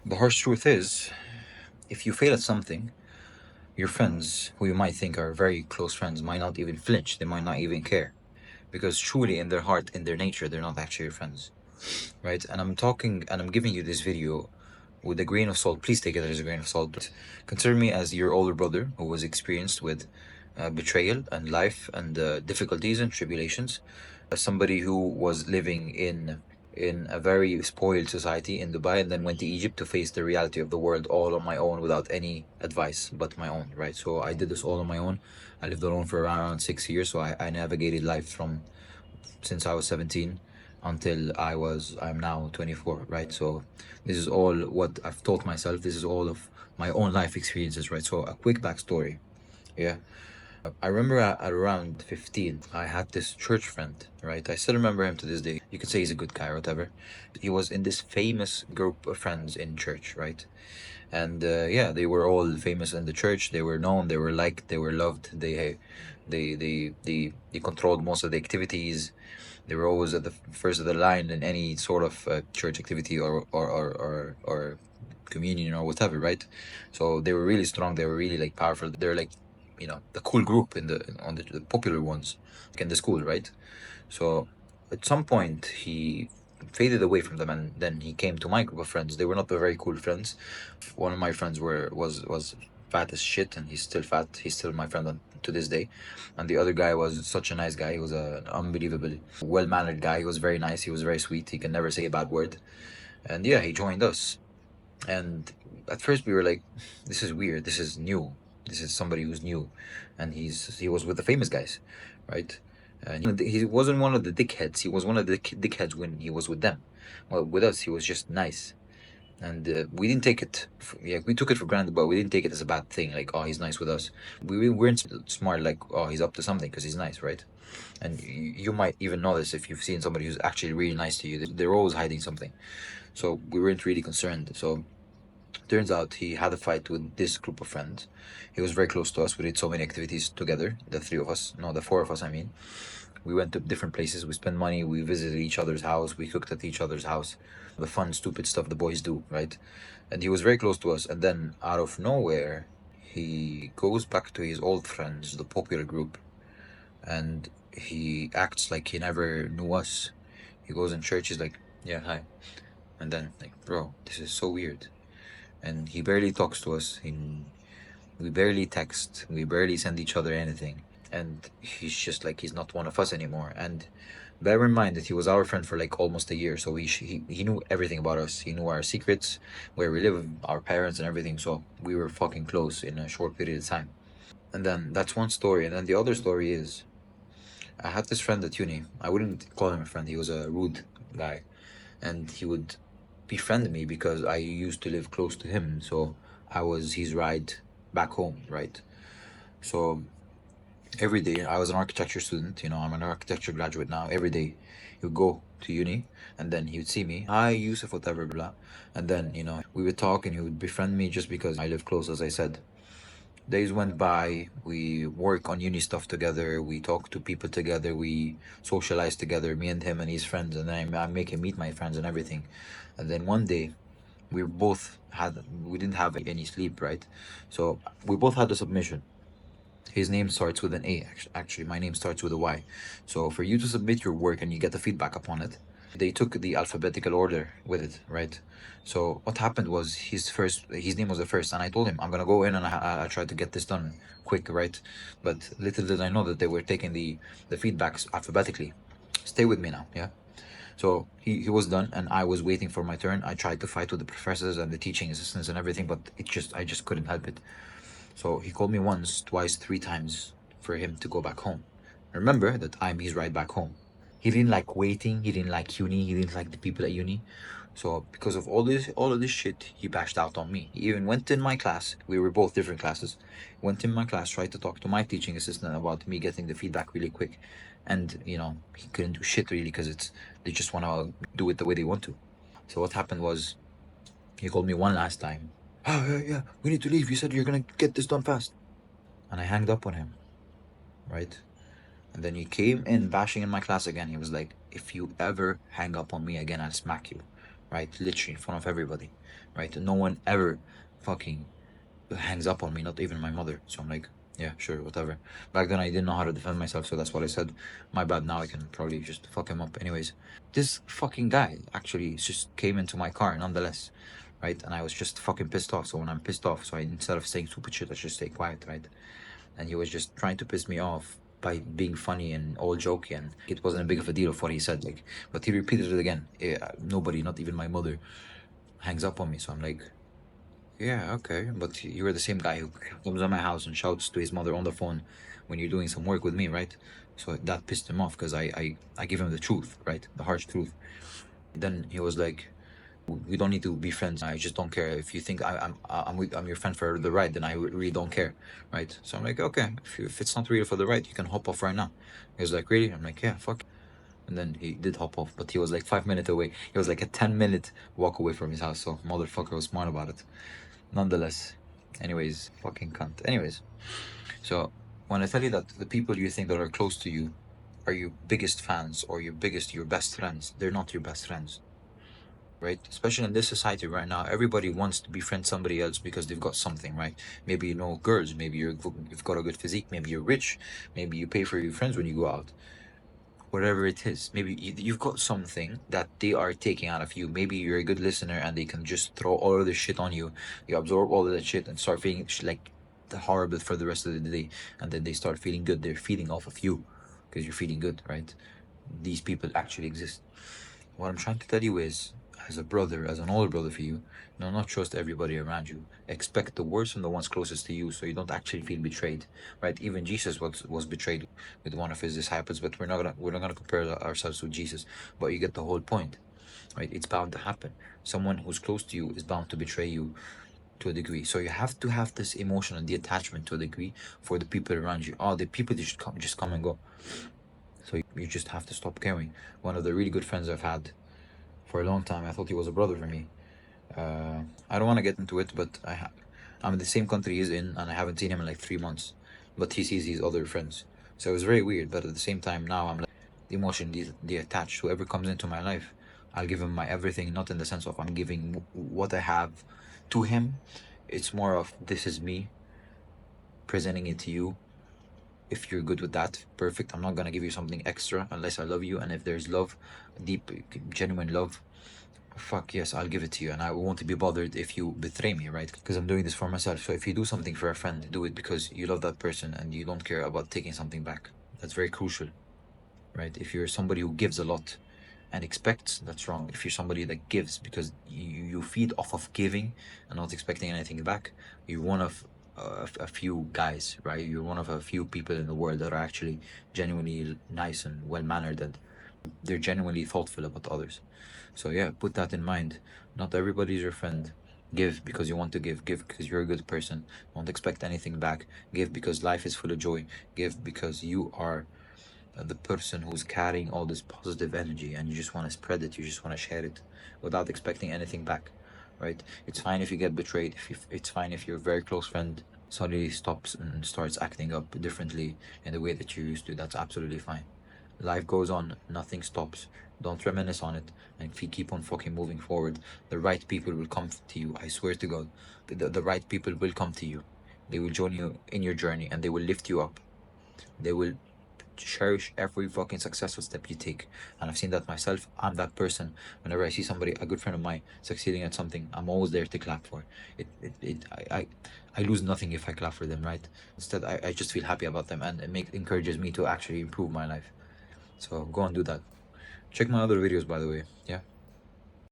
The harsh truth is, if you fail at something, your friends, who you might think are very close friends, might not even flinch. They might not even care. Because truly, in their heart, in their nature, they're not actually your friends. Right? And I'm giving you this video with a grain of salt. Please take it as a grain of salt. Consider me as your older brother who was experienced with betrayal and life and difficulties and tribulations. Somebody who was living in a very spoiled society in Dubai and then went to Egypt to face the reality of the world all on my own without any advice but my own, right? So I did this all on my own. I lived alone for around 6 years, so I navigated life from since I was 17 until I'm now 24, right? So this is all what I've taught myself. This is all of my own life experiences, right? So a quick backstory. Yeah. I remember at around 15, I had this church friend, right? I still remember him to this day. You could say he's a good guy or whatever. He was in this famous group of friends in church, right? And yeah, they were all famous in the church. They were known, they were liked, they were loved. They controlled most of the activities. They were always at the first of the line in any sort of church activity or communion or whatever, right? So they were really strong. They were really like powerful. They're like, the cool group in the popular ones, like in the school, right? So at some point he faded away from them, and then he came to my group of friends. They were not the very cool friends. One of my friends was fat as shit, and he's still fat. He's still my friend to this day. And the other guy was such a nice guy. He was an unbelievably well mannered guy. He was very nice. He was very sweet. He can never say a bad word. And yeah, he joined us. And at first we were like, this is weird. This is new. This is somebody who's new, and he was with the famous guys, right? And he wasn't one of the dickheads. He was one of the dickheads when he was with them. Well, with us, he was just nice, and we didn't take it. Yeah, we took it for granted, but we didn't take it as a bad thing. Like, oh, he's nice with us. We weren't smart. Like, oh, he's up to something because he's nice, right? And you might even know this if you've seen somebody who's actually really nice to you. They're always hiding something. So we weren't really concerned. So turns out he had a fight with this group of friends. He was very close to us. We did so many activities together, the three of us. No, the four of us, I mean. We went to different places. We spent money. We visited each other's house. We cooked at each other's house. The fun, stupid stuff the boys do, right? And he was very close to us. And then out of nowhere, he goes back to his old friends, the popular group, and he acts like he never knew us. He goes in church, he's like, yeah, hi. And then, like, bro, this is so weird. And he barely talks to us. We barely text. We barely send each other anything. And he's just like, he's not one of us anymore. And bear in mind that he was our friend for like almost a year. So he knew everything about us. He knew our secrets, where we live, our parents, and everything. So we were fucking close in a short period of time. And then that's one story. And then the other story is I had this friend at uni. I wouldn't call him a friend. He was a rude guy. And he would befriend me because I used to live close to him. So I was his ride back home, right? So every day, I was an architecture student, I'm an architecture graduate now. Every day he would go to uni, and then he would see me, hi Yusuf, whatever, blah. And then, we would talk, and he would befriend me just because I live close, as I said. Days went by, we work on uni stuff together, we talk to people together, we socialize together, me and him and his friends, and then I make him meet my friends and everything. And then one day, we didn't have any sleep, right? So we both had a submission. His name starts with an A. Actually, my name starts with a Y. So for you to submit your work and you get the feedback upon it, they took the alphabetical order with it, right? So what happened was his name was the first, and I told him I'm gonna go in and I try to get this done quick, right? But little did I know that they were taking the feedbacks alphabetically. Stay with me now, yeah. So he was done, and I was waiting for my turn. I tried to fight with the professors and the teaching assistants and everything, but I just couldn't help it. So he called me once, twice, three times for him to go back home. Remember that I'm his ride back home. He didn't like waiting. He didn't like uni. He didn't like the people at uni. So because of all of this shit, he bashed out on me. He even went in my class. We were both different classes. Went in my class, tried to talk to my teaching assistant about me getting the feedback really quick, and he couldn't do shit really because they just want to do it the way they want to. So what happened was he called me one last time. Oh, yeah, yeah, we need to leave. You said you're gonna get this done fast. And I hanged up on him, right? And then he came in bashing in my class again. He was like, if you ever hang up on me again, I'll smack you, right? Literally in front of everybody, right? No one ever fucking hangs up on me, not even my mother. So I'm like, yeah, sure, whatever. Back then I didn't know how to defend myself, so that's what I said. My bad. Now I can probably just fuck him up. Anyways, this fucking guy actually just came into my car nonetheless, right? And I was just fucking pissed off. So when I'm pissed off, so I, instead of saying stupid shit, I just stay quiet, right? And he was just trying to piss me off by being funny and all jokey, and it wasn't a big of a deal of what he said, like, but he repeated it again. Nobody, not even my mother, hangs up on me. So I'm like, yeah, okay, but you're the same guy who comes to my house and shouts to his mother on the phone when you're doing some work with me, right? So that pissed him off because I give him the truth, right? The harsh truth. Then he was like, "We don't need to be friends. I just don't care. If you think I'm your friend for the ride, then I really don't care, right?" So I'm like, "Okay, if it's not really for the ride, you can hop off right now." He was like, "Really?" I'm like, "Yeah, fuck." And then he did hop off, but he was like 5 minutes away. He was like a 10-minute walk away from his house. So motherfucker was smart about it. Nonetheless, anyways, fucking cunt. Anyways, so when I tell you that the people you think that are close to you are your biggest fans or your best friends, they're not your best friends, right? Especially in this society right now, everybody wants to befriend somebody else because they've got something, right? Maybe you know girls, maybe you've got a good physique, maybe you're rich, maybe you pay for your friends when you go out, whatever it is. Maybe you've got something that they are taking out of you. Maybe you're a good listener and they can just throw all of this shit on you. You absorb all of that shit and start feeling like horrible for the rest of the day. And then they start feeling good. They're feeding off of you because you're feeling good, right? These people actually exist. What I'm trying to tell you is, as a brother, as an older brother for you, do not trust everybody around you. Expect the worst from the ones closest to you, so you don't actually feel betrayed, right? Even Jesus was betrayed with one of his disciples, but we're not gonna compare ourselves with Jesus. But you get the whole point, right? It's bound to happen. Someone who's close to you is bound to betray you to a degree. So you have to have this emotional detachment to a degree for the people around you. Oh, the people just come and go. So you just have to stop caring. One of the really good friends I've had for a long time, I thought he was a brother for me. I don't want to get into it, but I'm in the same country he's in, and I haven't seen him in like 3 months. But he sees his other friends, so it was very weird. But at the same time, now I'm like emotionally detached. Whoever comes into my life, I'll give him my everything. Not in the sense of I'm giving what I have to him. It's more of this is me presenting it to you. If you're good with that, perfect. I'm not gonna give you something extra unless I love you, and if there's love, deep, genuine love, fuck yes, I'll give it to you, and I won't be bothered if you betray me, right? Because I'm doing this for myself. So if you do something for a friend, do it because you love that person and you don't care about taking something back. That's very crucial, right? If you're somebody who gives a lot and expects, that's wrong. If you're somebody that gives because you feed off of giving and not expecting anything back, you're one of a few guys, right? You're one of a few people in the world that are actually genuinely nice and well mannered, and they're genuinely thoughtful about others. So yeah, put that in mind. Not everybody's your friend. Give because you want to give. Give because you're a good person. Don't expect anything back. Give because life is full of joy. Give because you are the person who's carrying all this positive energy and you just want to spread it. You just want to share it without expecting anything back, right? It's fine if you get betrayed. It's fine if your very close friend suddenly stops and starts acting up differently in the way that you used to. That's absolutely fine. Life goes on, nothing stops. Don't reminisce on it and if you keep on fucking moving forward. The right people will come to you. I swear to God, the right people will come to you. They will join you in your journey and they will lift you up. They will cherish every fucking successful step you take. And I've seen that myself. I'm that person. Whenever I see somebody, a good friend of mine, succeeding at something, I'm always there to clap for. I lose nothing if I clap for them, right? Instead, I just feel happy about them and it encourages me to actually improve my life. So go and do that. Check my other videos, by the way. Yeah.